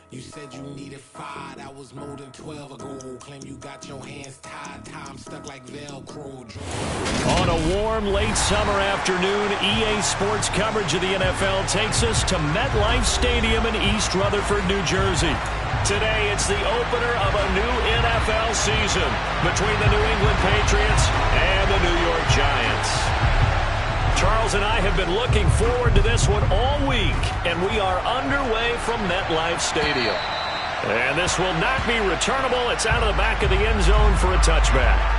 You said you needed 5, that was more than 12 ago. Claim you got your hands tied, time stuck like Velcro. On a warm, late summer afternoon, EA Sports coverage of the NFL takes us to MetLife Stadium in East Rutherford, New Jersey. Today, it's the opener of a new NFL season between the New England Patriots and the New York Giants. Charles and I have been looking forward to this one all week, and we are underway from MetLife Stadium. And this will not be returnable. It's out of the back of the end zone for a touchback.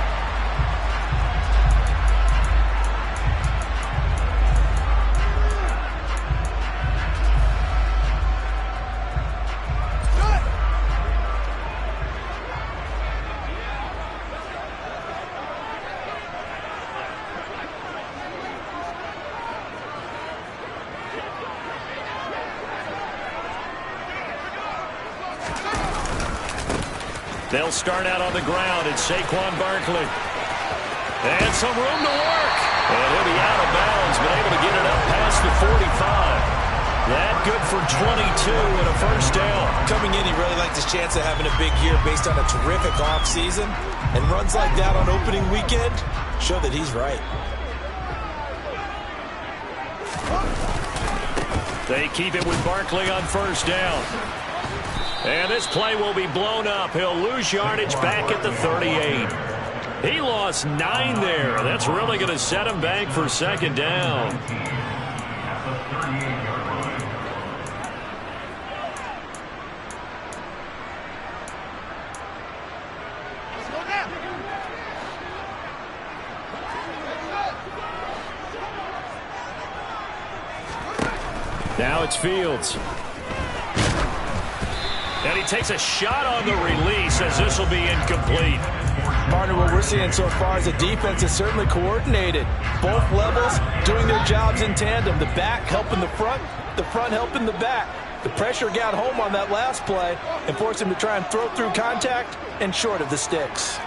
They'll start out on the ground. It's Saquon Barkley. And some room to work. And he'll be out of bounds, but able to get it up past the 45. That good for 22 and a first down. Coming in, he really liked his chance of having a big year based on a terrific offseason. And runs like that on opening weekend show that he's right. They keep it with Barkley on first down. And this play will be blown up. He'll lose yardage back at the 38. He lost 9 there. That's really going to set him back for second down. Now it's Fields. And he takes a shot on the release as this will be incomplete. Partner, what we're seeing so far is the defense is certainly coordinated. Both levels doing their jobs in tandem. The back helping the front helping the back. The pressure got home on that last play and forced him to try and throw through contact and short of the sticks.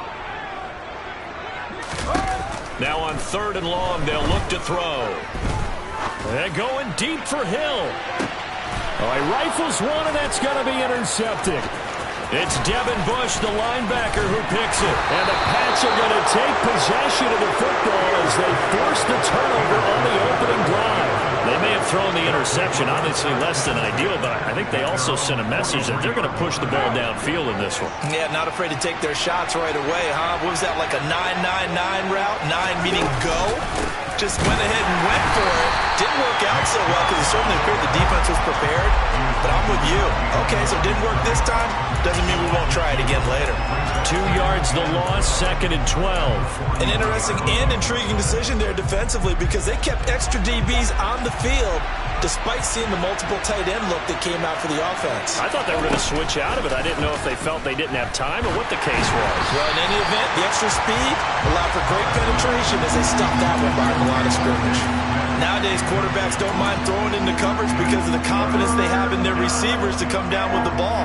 Now on 3rd and long, they'll look to throw. They're going deep for Hill. Oh, he rifles one, and that's going to be intercepted. It's Devin Bush, the linebacker, who picks it. And the Pats are going to take possession of the football as they force the turnover on the opening drive. They may have thrown the interception, obviously less than ideal, but I think they also sent a message that they're going to push the ball downfield in this one. Yeah, not afraid to take their shots right away, huh? What was that, like a 9-9-9 route? 9 meaning go? Just went ahead and went for it. Didn't work out so well because it certainly appeared the defense was prepared. But I'm with you. Okay, so it didn't work this time. Doesn't mean we won't try it again later. 2 yards the loss, 2nd and 12. An interesting and intriguing decision there defensively because they kept extra DBs on the field despite seeing the multiple tight end look that came out for the offense. I thought they were going to switch out of it. I didn't know if they felt they didn't have time or what the case was. Well, in any event, the extra speed allowed for great penetration as they stopped that one behind the line of scrimmage. Nowadays, quarterbacks don't mind throwing into coverage because of the confidence they have in their receivers to come down with the ball.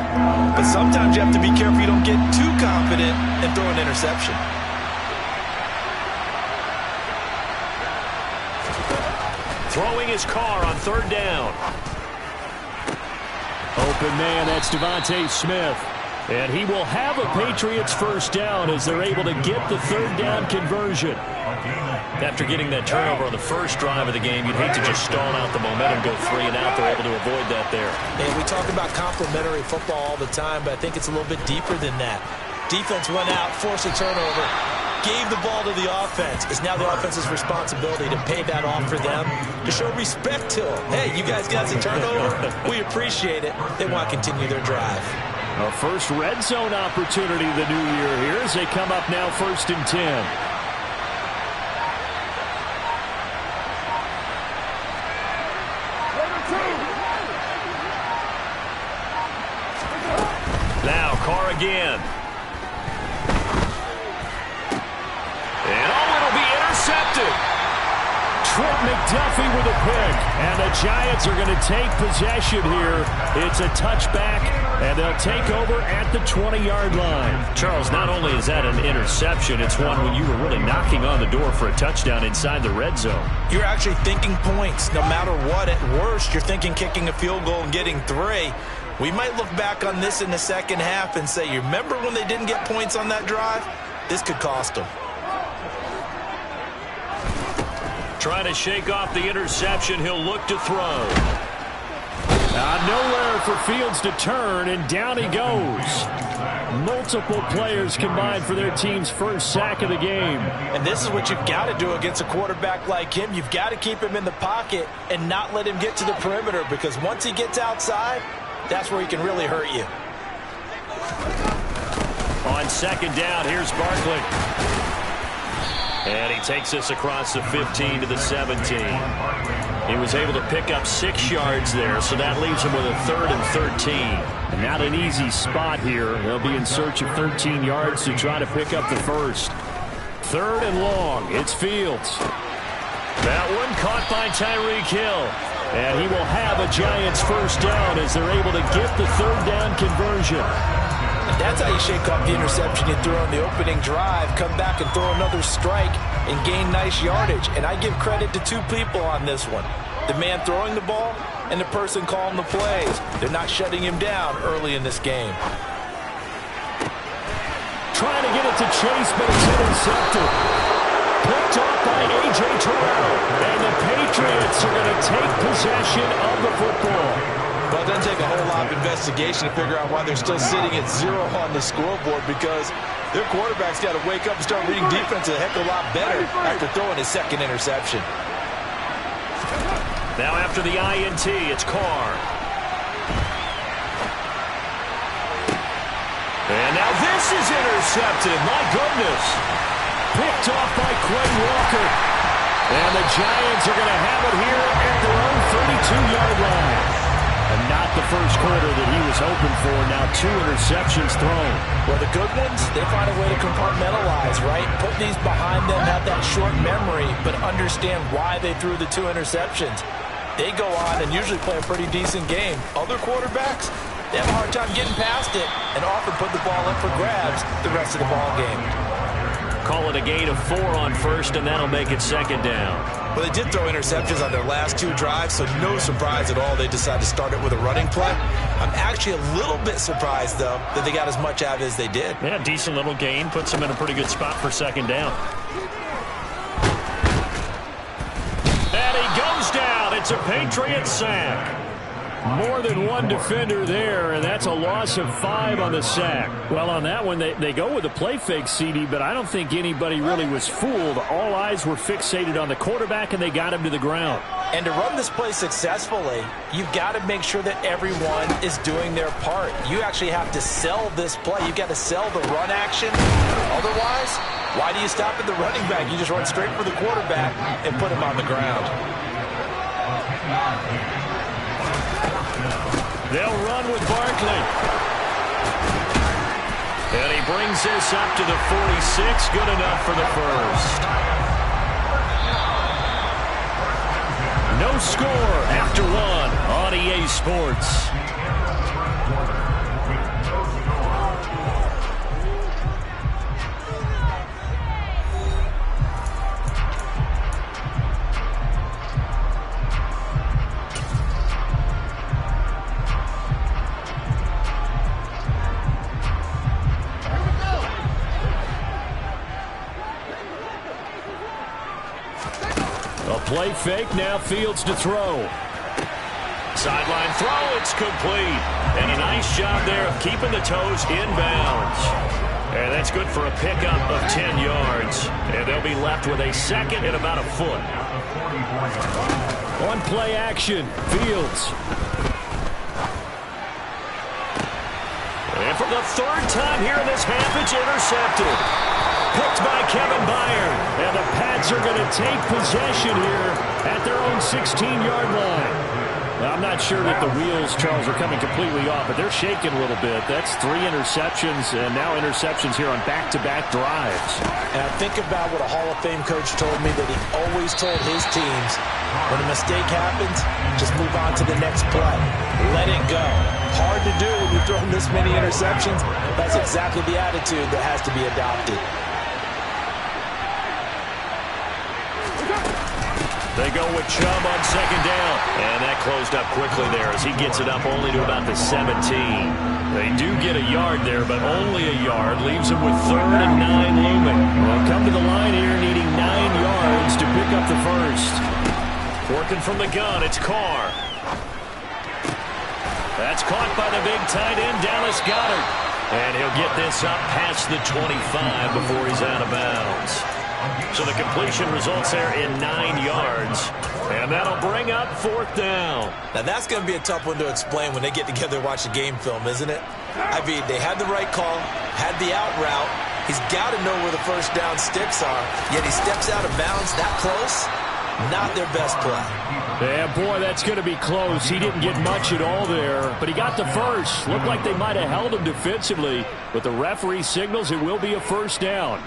But sometimes you have to be careful you don't get too confident and throw an interception. Throwing his car on 3rd down. Open man, that's Devontae Smith. And he will have a Patriots first down as they're able to get the 3rd down conversion. After getting that turnover on the first drive of the game, you'd hate to just stall out the momentum, go 3 and out. They're able to avoid that there. And we talk about complementary football all the time, but I think it's a little bit deeper than that. Defense went out, forced a turnover, gave the ball to the offense. It's now the offense's responsibility to pay that off for them, to show respect to them. Hey, you guys got a turnover? We appreciate it. They want to continue their drive. A first red zone opportunity the new year here as they come up now 1st and 10. Now Carr again. And it'll be intercepted. Trent McDuffie with a pick. And the Giants are going to take possession here. It's a touchback, and they'll take over at the 20-yard line. Charles, not only is that an interception, it's one when you were really knocking on the door for a touchdown inside the red zone. You're actually thinking points. No matter what, at worst, you're thinking kicking a field goal and getting 3. We might look back on this in the second half and say, you remember when they didn't get points on that drive? This could cost them. Trying to shake off the interception. He'll look to throw. Nowhere for Fields to turn, and down he goes. Multiple players combined for their team's first sack of the game. And this is what you've got to do against a quarterback like him. You've got to keep him in the pocket and not let him get to the perimeter, because once he gets outside, that's where he can really hurt you. On second down, here's Barkley. And he takes us across the 15 to the 17. He was able to pick up 6 yards there, so that leaves him with a 3rd and 13. And not an easy spot here. They'll be in search of 13 yards to try to pick up the first. 3rd and long. It's Fields. That one caught by Tyreek Hill. And he will have a Giants first down as they're able to get the 3rd down conversion. That's how you shake off the interception you threw on the opening drive, come back and throw another strike and gain nice yardage. And I give credit to 2 people on this one. The man throwing the ball and the person calling the plays. They're not shutting him down early in this game. Trying to get it to Chase, but it's intercepted. Picked off by A.J. Terrell. And the Patriots are going to take possession of the football. Well, it doesn't take a whole lot of investigation to figure out why they're still sitting at 0 on the scoreboard, because their quarterback's got to wake up and start reading defense a heck of a lot better after throwing his 2nd interception. Now after the INT, it's Carr. And now this is intercepted. My goodness. Picked off by Quay Walker. And the Giants are going to have it here at their own 32-yard line. And not the first quarter that he was hoping for. Now 2 interceptions thrown. Well, the good ones, they find a way to compartmentalize, right? Put these behind them, have that short memory, but understand why they threw the 2 interceptions. They go on and usually play a pretty decent game. Other quarterbacks, they have a hard time getting past it and often put the ball up for grabs the rest of the ball game. Call it a gain of 4 on first, and that'll make it 2nd down. Well, they did throw interceptions on their last 2 drives, so no surprise at all they decided to start it with a running play. I'm actually a little bit surprised, though, that they got as much out of it as they did. Yeah, decent little gain. Puts them in a pretty good spot for 2nd down. And he goes down. It's a Patriot sack. More than one defender there, and that's a loss of 5 on the sack. Well, on that one, they go with a play fake, CD, but I don't think anybody really was fooled. All eyes were fixated on the quarterback, and they got him to the ground. And to run this play successfully, you've got to make sure that everyone is doing their part. You actually have to sell this play. You've got to sell the run action. Otherwise, why do you stop at the running back? You just run straight for the quarterback and put him on the ground. They'll run with Barkley. And he brings this up to the 46. Good enough for the first. No score after 1 on EA Sports. Play fake, now Fields to throw. Sideline throw, it's complete. And a nice job there of keeping the toes inbounds. And that's good for a pickup of 10 yards. And they'll be left with a 2nd and about a foot. On play action, Fields. And for the 3rd time here in this half, it's intercepted. Picked by Kevin Byard. And the Pats are going to take possession here at their own 16-yard line. Now, I'm not sure that the wheels, Charles, are coming completely off, but they're shaking a little bit. That's 3 interceptions, and now interceptions here on back-to-back drives. And I think about what a Hall of Fame coach told me, that he always told his teams, when a mistake happens, just move on to the next play. Let it go. Hard to do when you've thrown this many interceptions. That's exactly the attitude that has to be adopted. They go with Chubb on second down. And that closed up quickly there as he gets it up only to about the 17. They do get a yard there, but only a yard. Leaves them with 3rd and 9 looming. They'll come to the line here needing 9 yards to pick up the first. Working from the gun, it's Carr. That's caught by the big tight end, Dallas Goedert. And he'll get this up past the 25 before he's out of bounds. So the completion results there in 9 yards. And that'll bring up 4th down. Now that's going to be a tough one to explain when they get together and watch the game film, isn't it? I mean, they had the right call, had the out route. He's got to know where the first down sticks are. Yet he steps out of bounds that close. Not their best play. Yeah, boy, that's going to be close. He didn't get much at all there, but he got the first. Looked like they might have held him defensively, but the referee signals it will be a first down.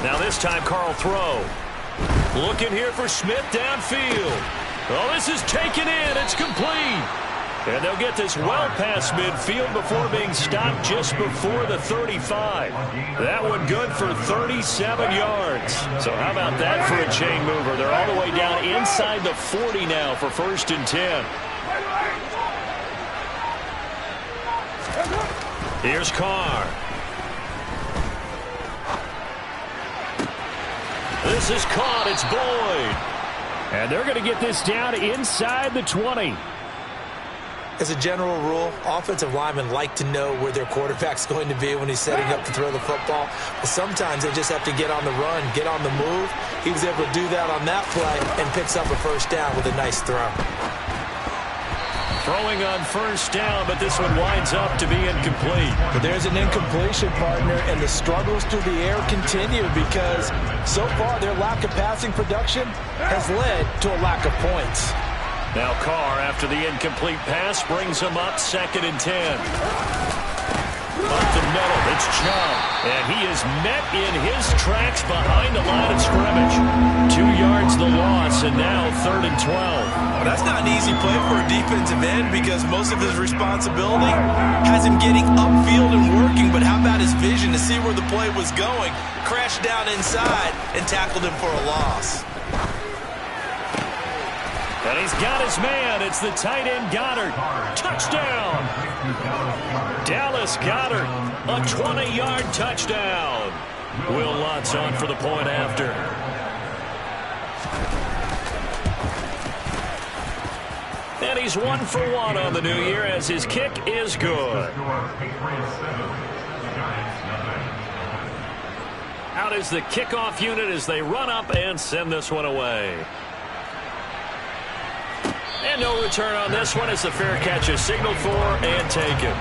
Now this time, Carl throw. Looking here for Smith downfield. Oh, this is taken in. It's complete. And they'll get this well past midfield before being stopped just before the 35. That one good for 37 yards. So how about that for a chain mover? They're all the way down inside the 40 now for 1st and 10. Here's Carr. This is caught. It's Boyd. And they're going to get this down inside the 20. As a general rule, offensive linemen like to know where their quarterback's going to be when he's setting up to throw the football. But sometimes they just have to get on the run, get on the move. He was able to do that on that play and picks up a first down with a nice throw. Throwing on first down, but this one winds up to be incomplete. But there's an incompletion, partner, and the struggles through the air continue because so far their lack of passing production has led to a lack of points. Now Carr, after the incomplete pass, brings him up 2nd and 10. Up the middle, it's Chubb. And he is met in his tracks behind the line of scrimmage. 2 yards the loss, and now 3rd and 12. Well, that's not an easy play for a defensive end because most of his responsibility has him getting upfield and working. But how about his vision to see where the play was going? Crashed down inside and tackled him for a loss. And he's got his man. It's the tight end Goedert. Touchdown. Dallas Goedert, a 20-yard touchdown. Will Lutz on for the point after. And he's 1 for 1 on the new year as his kick is good. Out is the kickoff unit as they run up and send this one away. And no return on this one as the fair catch is signaled for and taken.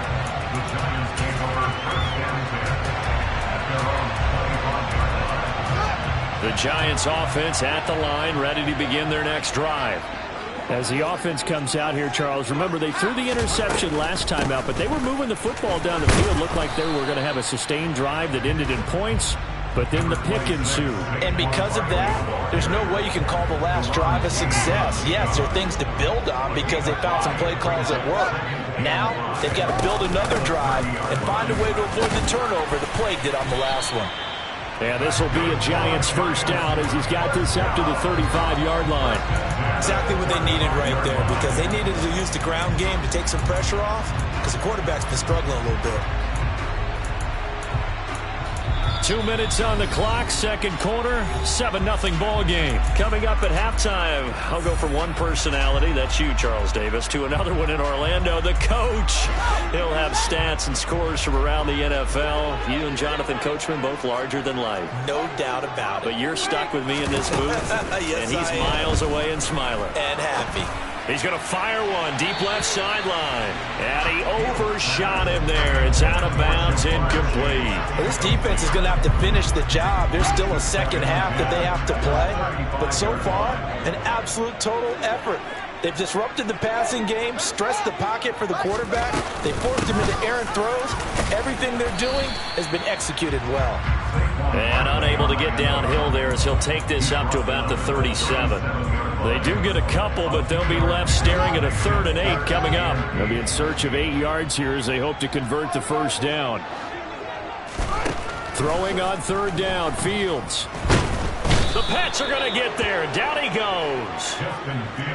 The Giants offense at the line, ready to begin their next drive. As the offense comes out here, Charles, remember they threw the interception last time out, but they were moving the football down the field. Looked like they were going to have a sustained drive that ended in points. But then the pick ensued. And because of that, there's no way you can call the last drive a success. Yes, there are things to build on because they found some play calls that work. Now, they've got to build another drive and find a way to avoid the turnover the Plague did on the last one. Yeah, this will be a Giants first down as he's got this up to the 35-yard line. Exactly what they needed right there because they needed to use the ground game to take some pressure off because the quarterback's been struggling a little bit. 2 minutes on the clock, second quarter, 7-0 ball game. Coming up at halftime, I'll go from one personality, that's you, Charles Davis, to another one in Orlando, the coach. He'll have stats and scores from around the NFL. You and Jonathan Coachman, both larger than life. No doubt about it. But you're stuck with me in this booth, yes, and he's miles away and smiling. And happy. He's going to fire one deep left sideline. And he overshot him there. It's out of bounds, incomplete. Well, this defense is going to have to finish the job. There's still a second half that they have to play. But so far, an absolute total effort. They've disrupted the passing game, stressed the pocket for the quarterback. They forced him into errant throws. Everything they're doing has been executed well. And unable to get downhill there as he'll take this up to about the 37. They do get a couple, but they'll be left staring at a 3rd and 8 coming up. They'll be in search of 8 yards here as they hope to convert the first down. Throwing on 3rd down, Fields. The Pats are going to get there. Down he goes.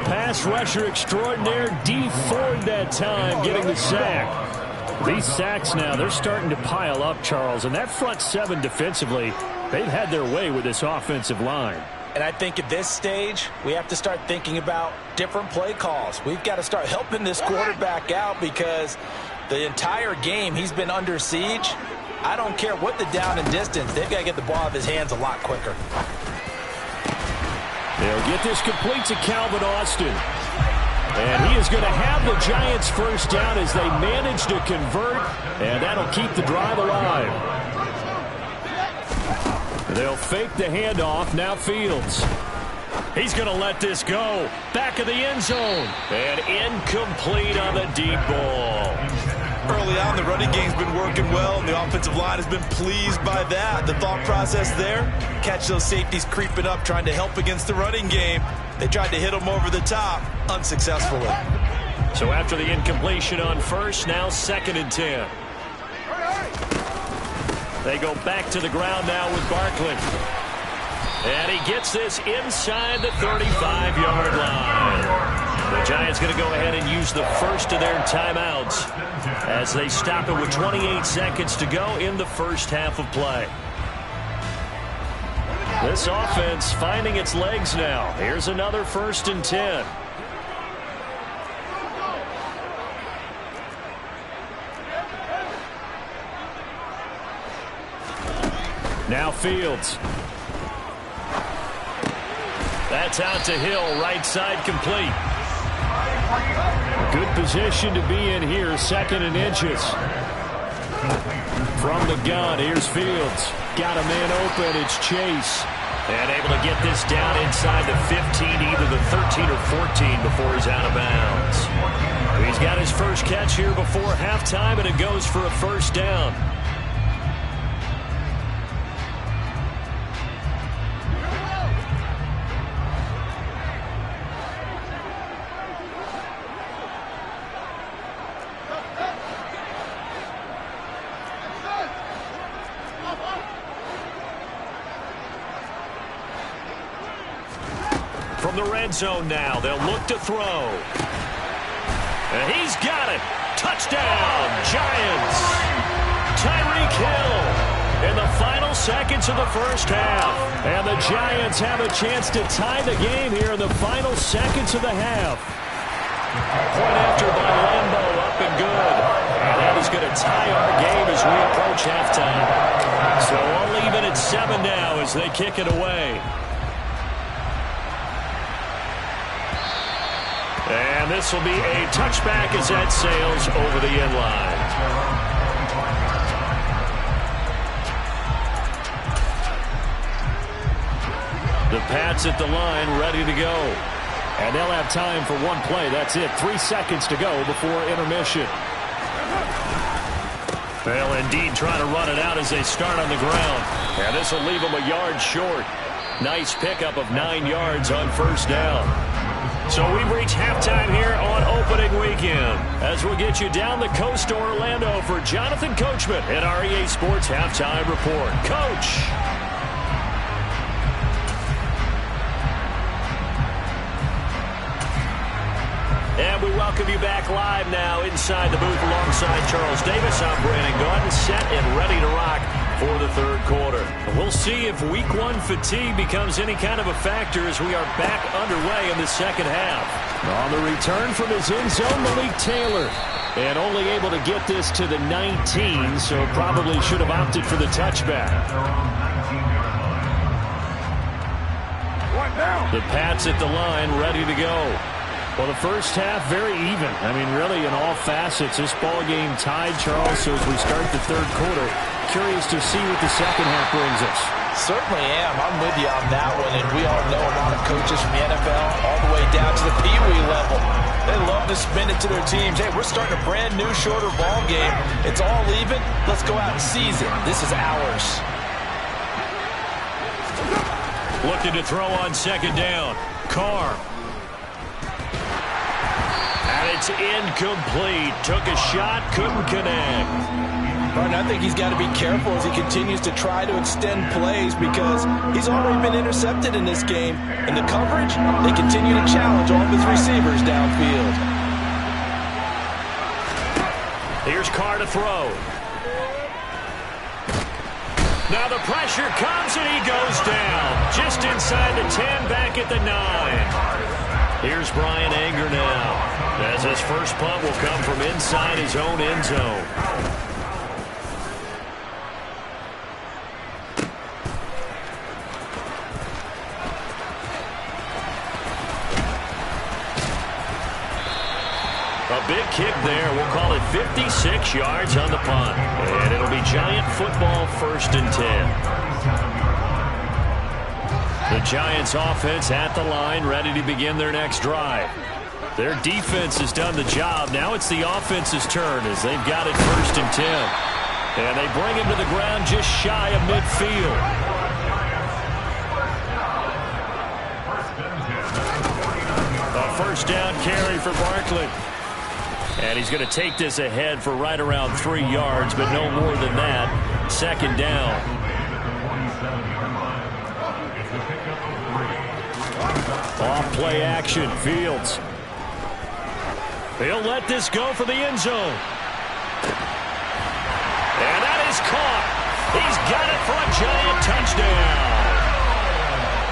Pass rusher extraordinaire, D. Ford that time getting the sack. These sacks now, they're starting to pile up, Charles. And that front 7 defensively, they've had their way with this offensive line. And I think at this stage, we have to start thinking about different play calls. We've got to start helping this quarterback out because the entire game he's been under siege. I don't care what the down and distance. They've got to get the ball out of his hands a lot quicker. They'll get this complete to Calvin Austin. And he is going to have the Giants first down as they manage to convert. And that'll keep the drive alive. They'll fake the handoff. Now Fields. He's going to let this go. Back of the end zone. And incomplete on the deep ball. Early on, the running game's been working well, and the offensive line has been pleased by that. The thought process there, catch those safeties creeping up, trying to help against the running game. They tried to hit them over the top, unsuccessfully. So after the incompletion on first, now 2nd and 10. They go back to the ground now with Barkley. And he gets this inside the 35-yard line. The Giants going to go ahead and use the first of their timeouts as they stop it with 28 seconds to go in the first half of play. This offense finding its legs now. Here's another 1st and 10. Now Fields. That's out to Hill, right side complete. Good position to be in here, 2nd and inches. From the gun, here's Fields. Got a man open, it's Chase. And able to get this down inside the 15, either the 13 or 14 before he's out of bounds. He's got his first catch here before halftime, and it goes for a first down. From the red zone now, they'll look to throw. And he's got it. Touchdown, Giants. Tyreek Hill in the final seconds of the first half. And the Giants have a chance to tie the game here in the final seconds of the half. Point after by Lambo, up and good. And that is going to tie our game as we approach halftime. So all even at 7 now as they kick it away. And this will be a touchback as that sails over the end line. The Pats at the line, ready to go. And they'll have time for one play. That's it. 3 seconds to go before intermission. They'll indeed try to run it out as they start on the ground. And this will leave them a yard short. Nice pickup of 9 yards on first down. So we've reached halftime here on opening weekend as we'll get you down the coast to Orlando for Jonathan Coachman at our EA Sports Halftime Report. Coach. And we welcome you back live now inside the booth alongside Charles Davis. I'm Brandon Gaudin, set and ready to rock for the third quarter. We'll see if week 1 fatigue becomes any kind of a factor as we are back underway in the second half. On the return from his end zone, Leek Taylor. And only able to get this to the 19, so probably should have opted for the touchback. The Pats at the line, ready to go. Well, the first half, very even. I mean, really, in all facets, this ball game tied, Charles. So as we start the third quarter, curious to see what the second half brings us. Certainly am. I'm with you on that one, and we all know a lot of coaches from the NFL all the way down to the Pee Wee level. They love to spin it to their teams. Hey, we're starting a brand new, shorter ball game. It's all even. Let's go out and seize it. This is ours. Looking to throw on second down. Carr. And it's incomplete. Took a shot, couldn't connect. I think he's got to be careful as he continues to try to extend plays because he's already been intercepted in this game. In the coverage, they continue to challenge all of his receivers downfield. Here's Carr to throw. Now the pressure comes and he goes down. Just inside the 10, back at the 9. Here's Brian Anger now, as his first punt will come from inside his own end zone. A big kick there. We'll call it 56 yards on the punt. And it'll be Giant football, 1st and 10. The Giants offense at the line, ready to begin their next drive. Their defense has done the job. Now it's the offense's turn as they've got it 1st and 10. And they bring him to the ground just shy of midfield. A first down carry for Barkley. And he's going to take this ahead for right around 3 yards, but no more than that. 2nd down. Off play action, Fields. He'll let this go for the end zone. And that is caught. He's got it for a Giant touchdown.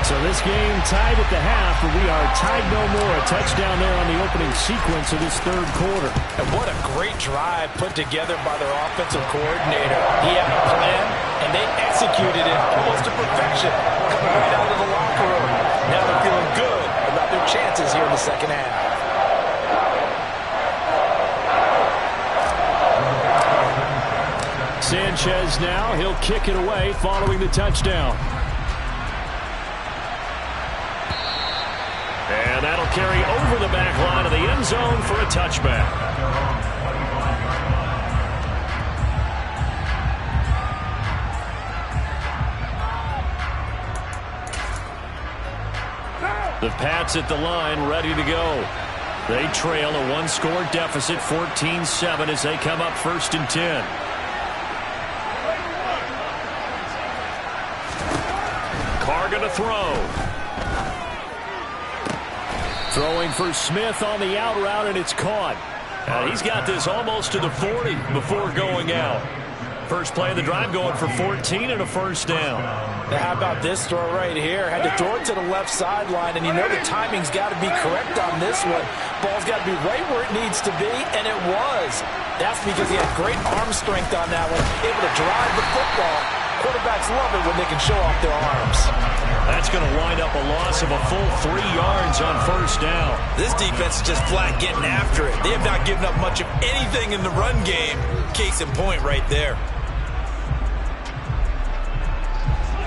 So this game tied at the half, but we are tied no more. A touchdown there on the opening sequence of this 3rd quarter. And what a great drive put together by their offensive coordinator. He had a plan, and they executed it almost to perfection. Coming right out of the locker room. Now they're feeling good about their chances here in the 2nd half. Sanchez now, he'll kick it away following the touchdown. And that'll carry over the back line of the end zone for a touchback. The Pats at the line, ready to go. They trail a 1-score deficit, 14-7, as they come up 1st and 10. Carr going to throw. Throwing for Smith on the out route, and it's caught. He's got this almost to the 40 before going out. First play of the drive going for 14 and a first down. Now how about this throw right here? Had to throw it to the left sideline, and you know the timing's got to be correct on this one. Ball's got to be right where it needs to be, and it was. That's because he had great arm strength on that one, able to drive the football. Quarterbacks love it when they can show off their arms. That's going to wind up a loss of a full 3 yards on first down. This defense is just flat getting after it. They have not given up much of anything in the run game. Case in point right there.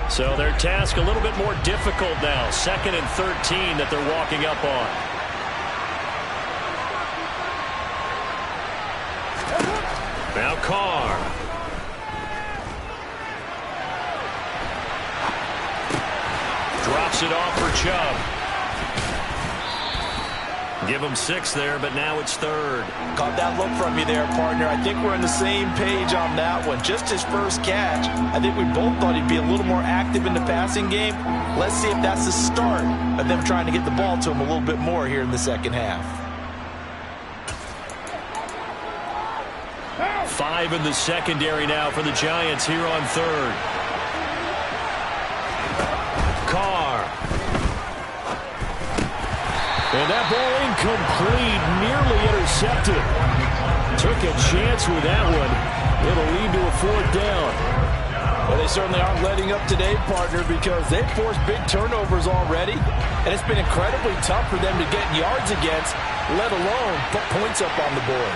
So their task a little bit more difficult now. 2nd and 13 that they're walking up on. Now Carr. Drops it off for Chubb. Give him 6 there, but now it's 3rd. Caught that look from you there, partner. I think we're on the same page on that one. Just his first catch. I think we both thought he'd be a little more active in the passing game. Let's see if that's the start of them trying to get the ball to him a little bit more here in the 2nd half. 5 in the secondary now for the Giants here on 3rd. Carr. And that ball incomplete, nearly intercepted. Took a chance with that one. It'll lead to a 4th down. Well, they certainly aren't letting up today, partner, because they've forced big turnovers already, and it's been incredibly tough for them to get yards against, let alone put points up on the board.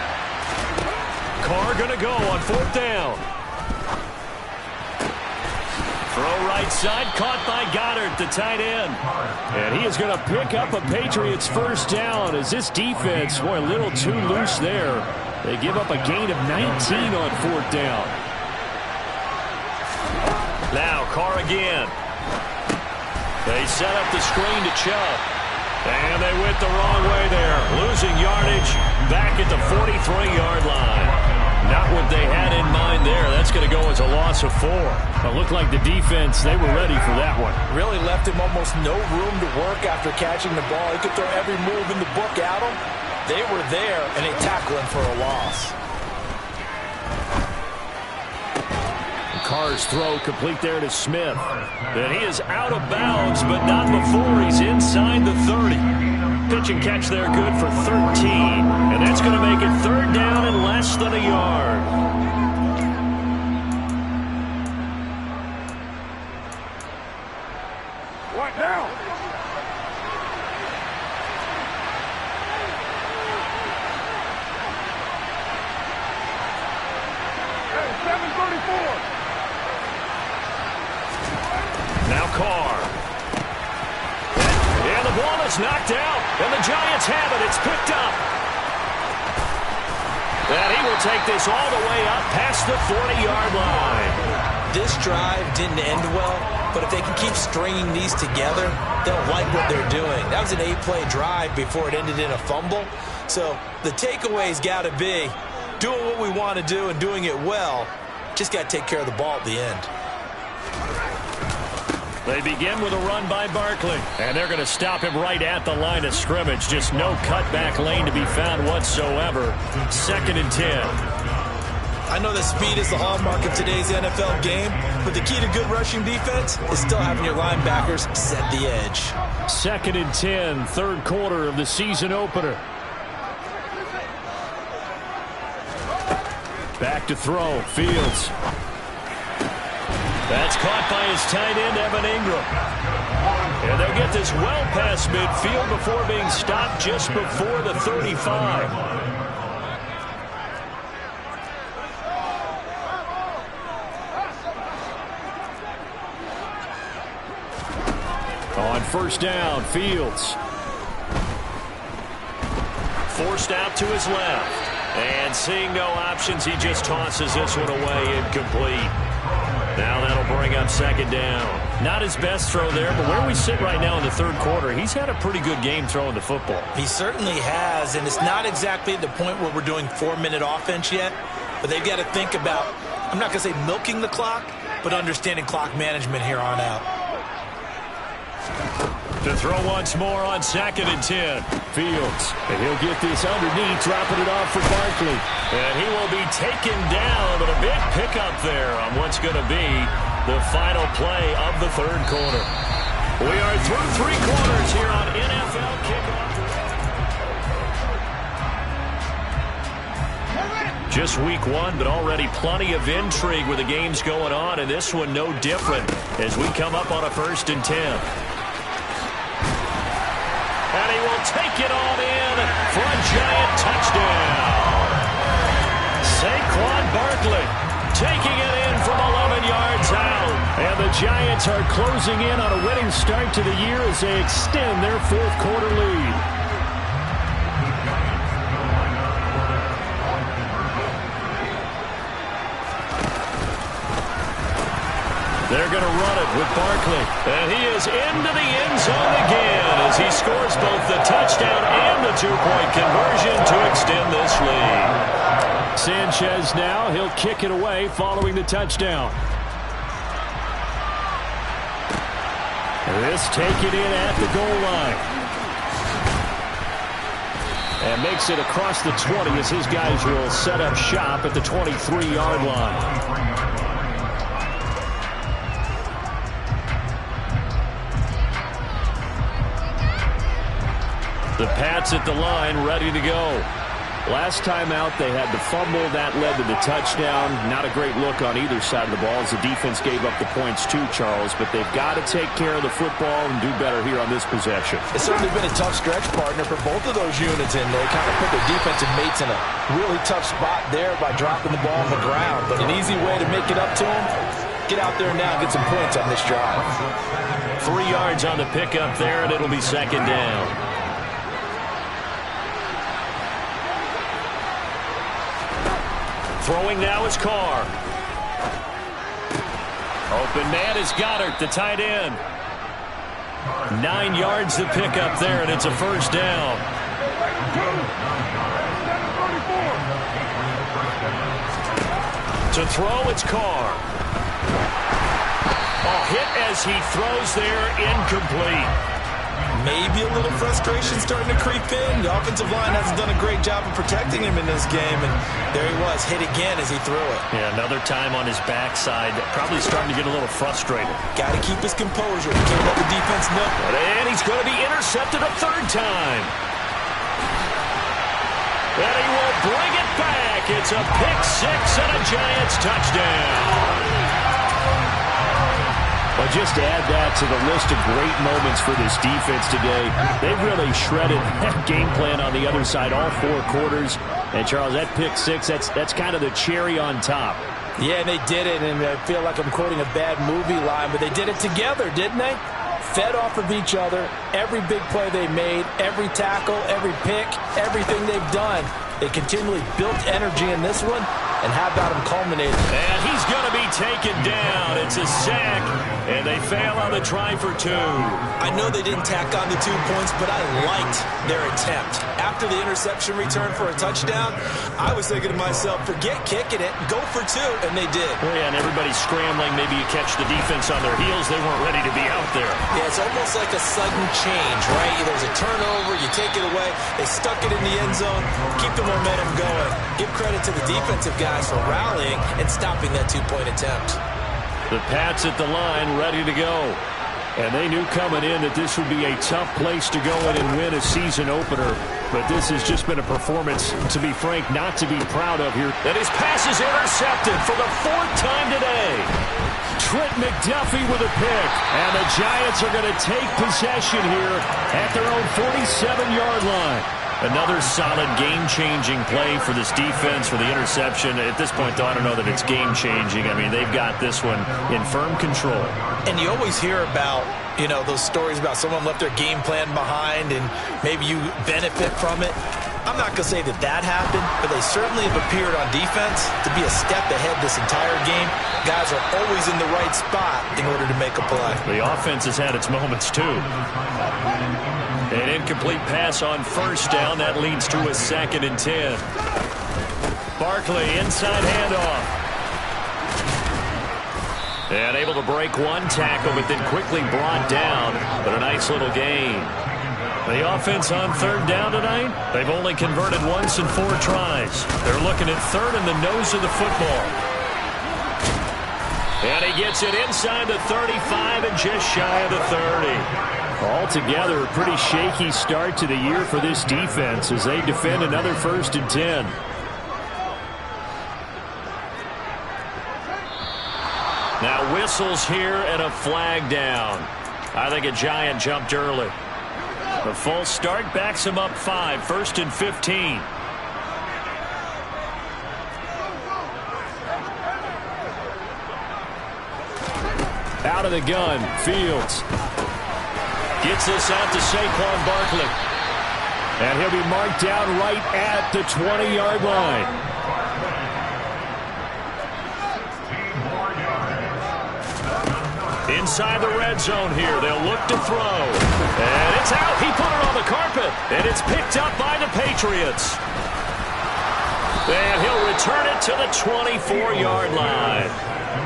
Carr going to go on 4th down. Throw right side, caught by Goddard, the tight end. And he is going to pick up a Patriots first down as this defense, boy, a little too loose there. They give up a gain of 19 on fourth down. Now Carr again. They set up the screen to Chubb. And they went the wrong way there. Losing yardage back at the 43-yard line. Not what they had in mind there. That's going to go as a loss of 4. It looked like the defense, they were ready for that one. Really left him almost no room to work after catching the ball. He could throw every move in the book at him. They were there, and they tackled him for a loss. Carr's throw complete there to Smith. And he is out of bounds, but not before he's inside the 30. Pitch and catch there good for 13. And that's going to make it third down and less than a yard. What now? Hey, 7:34. Now Carr. And the ball is knocked out. And the Giants have it. It's picked up. And he will take this all the way up past the 40-yard line. This drive didn't end well, but if they can keep stringing these together, they'll like what they're doing. That was an 8-play drive before it ended in a fumble. So the takeaway's got to be doing what we want to do and doing it well. Just got to take care of the ball at the end. They begin with a run by Barkley. And they're going to stop him right at the line of scrimmage. Just no cutback lane to be found whatsoever. 2nd and 10. I know that speed is the hallmark of today's NFL game, but the key to good rushing defense is still having your linebackers set the edge. 2nd and 10, third quarter of the season opener. Back to throw, Fields. That's caught by his tight end, Evan Ingram. And they'll get this well past midfield before being stopped just before the 35. On first down, Fields. Forced out to his left. And seeing no options, he just tosses this one away, incomplete. Now that'll bring up 2nd down. Not his best throw there, but where we sit right now in the third quarter, he's had a pretty good game throwing the football. He certainly has, and it's not exactly at the point where we're doing 4-minute offense yet, but they've got to think about, I'm not going to say milking the clock, but understanding clock management here on out. To throw once more on 2nd and 10. Fields. And he'll get this underneath, dropping it off for Barkley. And he will be taken down, but a big pickup there on what's going to be the final play of the third quarter. We are through 3 quarters here on NFL Kickoff. Just week 1, but already plenty of intrigue with the games going on, and this one no different as we come up on a 1st and 10. And he will take it on in for a Giant touchdown. Saquon Barkley taking it in from 11 yards out. And the Giants are closing in on a winning start to the year as they extend their 4th quarter lead. They're going to run it with Barkley. And he is into the end zone again as he scores both the touchdown and the 2-point conversion to extend this lead. Sanchez now, he'll kick it away following the touchdown. This taken in at the goal line. And makes it across the 20 as his guys will set up shop at the 23-yard line. The Pats at the line, ready to go. Last time out, they had the fumble. That led to the touchdown. Not a great look on either side of the ball as the defense gave up the points too, Charles. But they've got to take care of the football and do better here on this possession. It's certainly been a tough stretch, partner, for both of those units, and they kind of put their defensive mates in a really tough spot there by dropping the ball on the ground. But an easy way to make it up to them, Get out there now and get some points on this drive. 3 yards on the pickup there, and it'll be second down. Throwing now is Carr. Open man is Goddard, the tight end. 9 yards to pick up there, and it's a first down. To throw, it's Carr. Oh, hit as he throws there, incomplete. Maybe a little frustration starting to creep in. The offensive line hasn't done a great job of protecting him in this game, and there he was, hit again as he threw it. Yeah, another time on his backside, probably starting to get a little frustrated. Got to keep his composure. Can't let the defense know. And he's going to be intercepted a third time. And he will bring it back. It's a pick six and a Giants touchdown. Well, just add that to the list of great moments for this defense today. They've really shredded that game plan on the other side all 4 quarters. And, Charles, that pick six, that's kind of the cherry on top. Yeah, they did it, and I feel like I'm quoting a bad movie line, but they did it together, didn't they? Fed off of each other, every big play they made, every tackle, every pick, everything they've done. They continually built energy in this one, and how about him culminating? And he's going to be taken down. It's a sack, and they fail on the try for 2. I know they didn't tack on the 2 points, but I liked their attempt. After the interception return for a touchdown, I was thinking to myself, forget kicking it, go for 2, and they did. Well, yeah, and everybody's scrambling. Maybe you catch the defense on their heels. They weren't ready to be out there. Yeah, it's almost like a sudden change, right? There's a turnover, you take it away, they stuck it in the end zone, keep the momentum going. Give credit to the defensive guys for rallying and stopping that 2-point attempt. The Pats at the line, ready to go. And they knew coming in that this would be a tough place to go in and win a season opener. But this has just been a performance, to be frank, not to be proud of here. And his pass is intercepted for the 4th time today. Trent McDuffie with a pick. And the Giants are going to take possession here at their own 47-yard line. Another solid game-changing play for this defense for the interception. At this point, though, I don't know that it's game-changing. I mean, they've got this one in firm control. And you always hear about, you know, those stories about someone left their game plan behind and maybe you benefit from it. I'm not going to say that that happened, but they certainly have appeared on defense to be a step ahead this entire game. Guys are always in the right spot in order to make a play. The offense has had its moments, too. An incomplete pass on first down. That leads to a 2nd and 10. Barkley, inside handoff. And able to break one tackle, but then quickly brought down. But a nice little gain. The offense on 3rd down tonight, they've only converted once in 4 tries. They're looking at 3rd in the nose of the football. And he gets it inside the 35 and just shy of the 30. Altogether, a pretty shaky start to the year for this defense as they defend another 1st and 10. Now whistles here and a flag down. I think a Giant jumped early. The full start backs him up 5, 1st and 15. Out of the gun, Fields. Gets this out to Saquon Barkley. And he'll be marked down right at the 20-yard line. Inside the red zone here. They'll look to throw. And it's out. He put it on the carpet. And it's picked up by the Patriots. And he'll return it to the 24-yard line.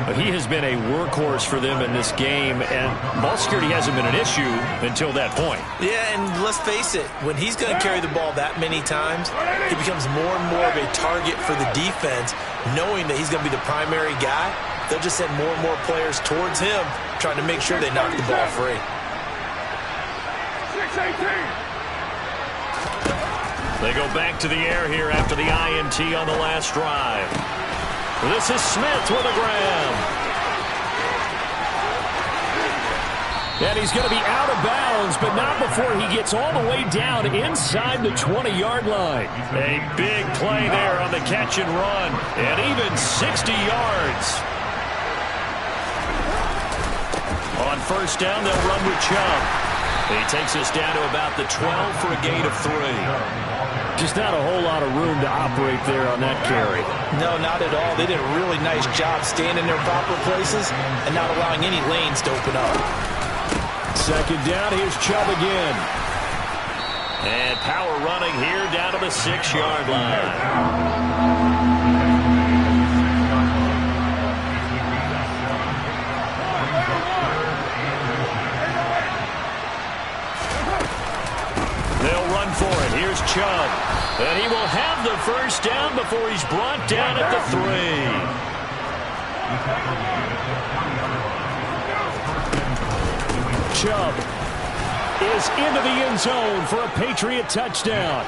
But he has been a workhorse for them in this game, and ball security hasn't been an issue until that point. Yeah, and let's face it, when he's going to carry the ball that many times, he becomes more and more of a target for the defense, knowing that he's going to be the primary guy. They'll just send more and more players towards him, trying to make sure they knock the ball free. 6-18. They go back to the air here after the INT on the last drive. This is Smith with a grab. And he's going to be out of bounds, but not before he gets all the way down inside the 20-yard line. A big play there on the catch and run, and even 60 yards. On first down, they'll run with Chubb. He takes us down to about the 12 for a gain of 3. Just not a whole lot of room to operate there on that carry. No, not at all. They did a really nice job staying in their proper places and not allowing any lanes to open up. Second down, here's Chubb again. And power running here down to the 6-yard line. They'll run for it. Here's Chubb. And he will have the first down before he's brought down at the 3. Chubb is into the end zone for a Patriot touchdown.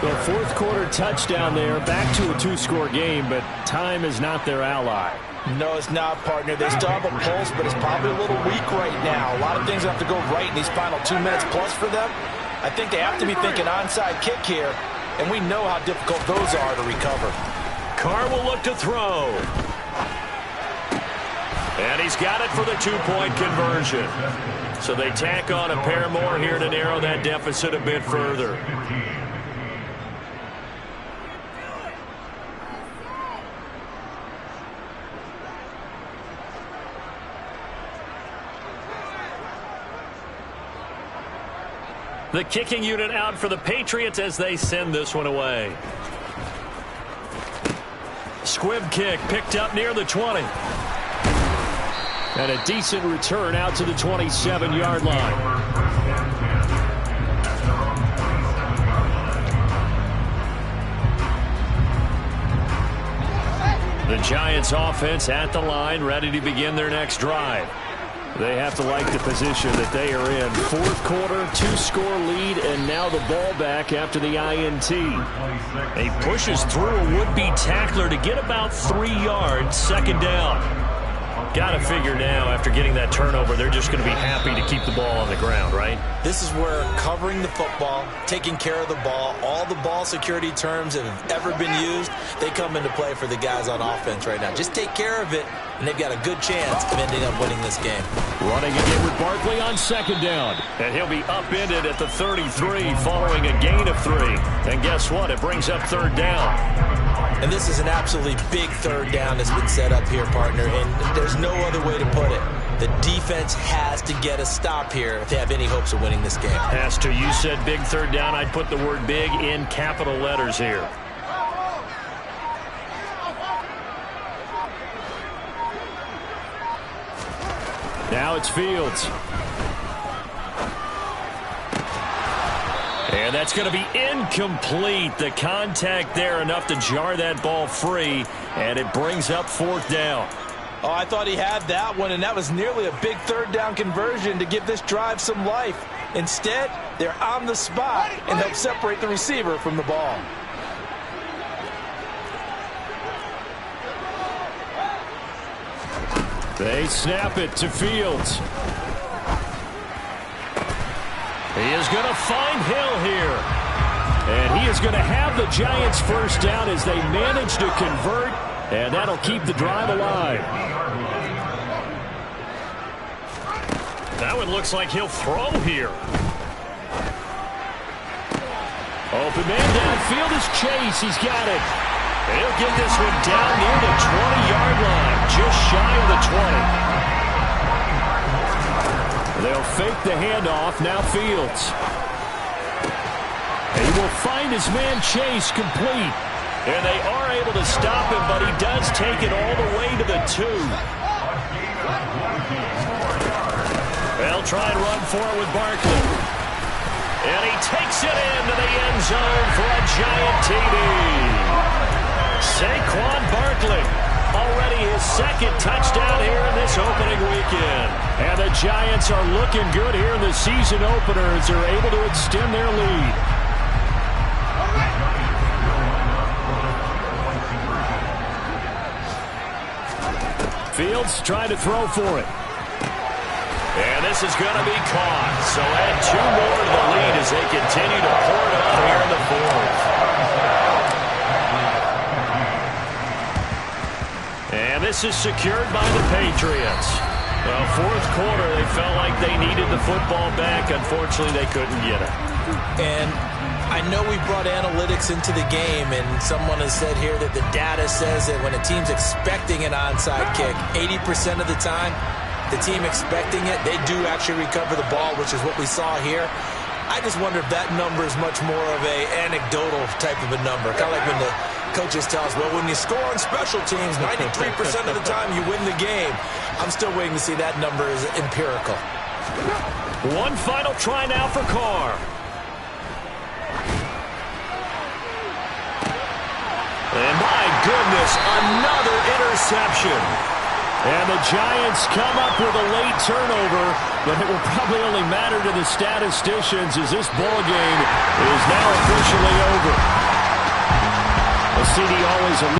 The fourth quarter touchdown there, back to a 2-score game, but time is not their ally. No, it's not, partner. They still have a pulse, but it's probably a little weak right now. A lot of things have to go right in these final 2 minutes plus for them. I think they have to be thinking onside kick here, and we know how difficult those are to recover. Carr will look to throw. And he's got it for the 2-point conversion. So they tack on a pair more here to narrow that deficit a bit further. The kicking unit out for the Patriots as they send this one away. Squib kick picked up near the 20. And a decent return out to the 27-yard line. The Giants offense at the line, ready to begin their next drive. They have to like the position that they are in. Fourth quarter, 2-score lead, and now the ball back after the INT. He pushes through a would-be tackler to get about 3 yards, second down. Got to figure now, after getting that turnover, they're just going to be happy to keep the ball on the ground, right? This is where covering the football, taking care of the ball, all the ball security terms that have ever been used, they come into play for the guys on offense right now. Just take care of it, and they've got a good chance of ending up winning this game. Running again with Barkley on second down. And he'll be upended at the 33 following a gain of 3. And guess what? It brings up third down. And this is an absolutely big third down that's been set up here, partner, and there's no other way to put it. The defense has to get a stop here if they have any hopes of winning this game. Pastor, you said big third down. I'd put the word big in capital letters here. Now it's Fields. And that's going to be incomplete. The contact there enough to jar that ball free, and it brings up fourth down. Oh, I thought he had that one, and that was nearly a big third down conversion to give this drive some life. Instead, they're on the spot and help separate the receiver from the ball. They snap it to Fields. He is going to find Hill here. And he is going to have the Giants first down as they manage to convert, and that'll keep the drive alive. That one looks like he'll throw here. Open man downfield is Chase. He's got it. He'll get this one down near the 20-yard line, just shy of the 20. They'll fake the handoff. Now Fields. He will find his man Chase complete. And they are able to stop him, but he does take it all the way to the 2. They'll try and run for it with Barkley. And he takes it into the end zone for a giant TD. Saquon Barkley, already his second touchdown here in this opening weekend. And the Giants are looking good here in the season opener as they're able to extend their lead. Fields trying to throw for it. And this is going to be caught. So add 2 more to the lead as they continue to pour it on here in the fourth. And this is secured by the Patriots. Well, fourth quarter, they felt like they needed the football back. Unfortunately, they couldn't get it. And I know we brought analytics into the game, and someone has said here that the data says that when a team's expecting an onside kick, 80% of the time, the team expecting it, they do actually recover the ball, which is what we saw here. I just wonder if that number is much more of a anecdotal type of a number. Kind of like when the coaches tell us, well, when you score on special teams, 93% of the time you win the game. I'm still waiting to see that number is empirical. One final try now for Carr. And my goodness, another interception. And the Giants come up with a late turnover, but it will probably only matter to the statisticians as this ball game is now officially over. The CD always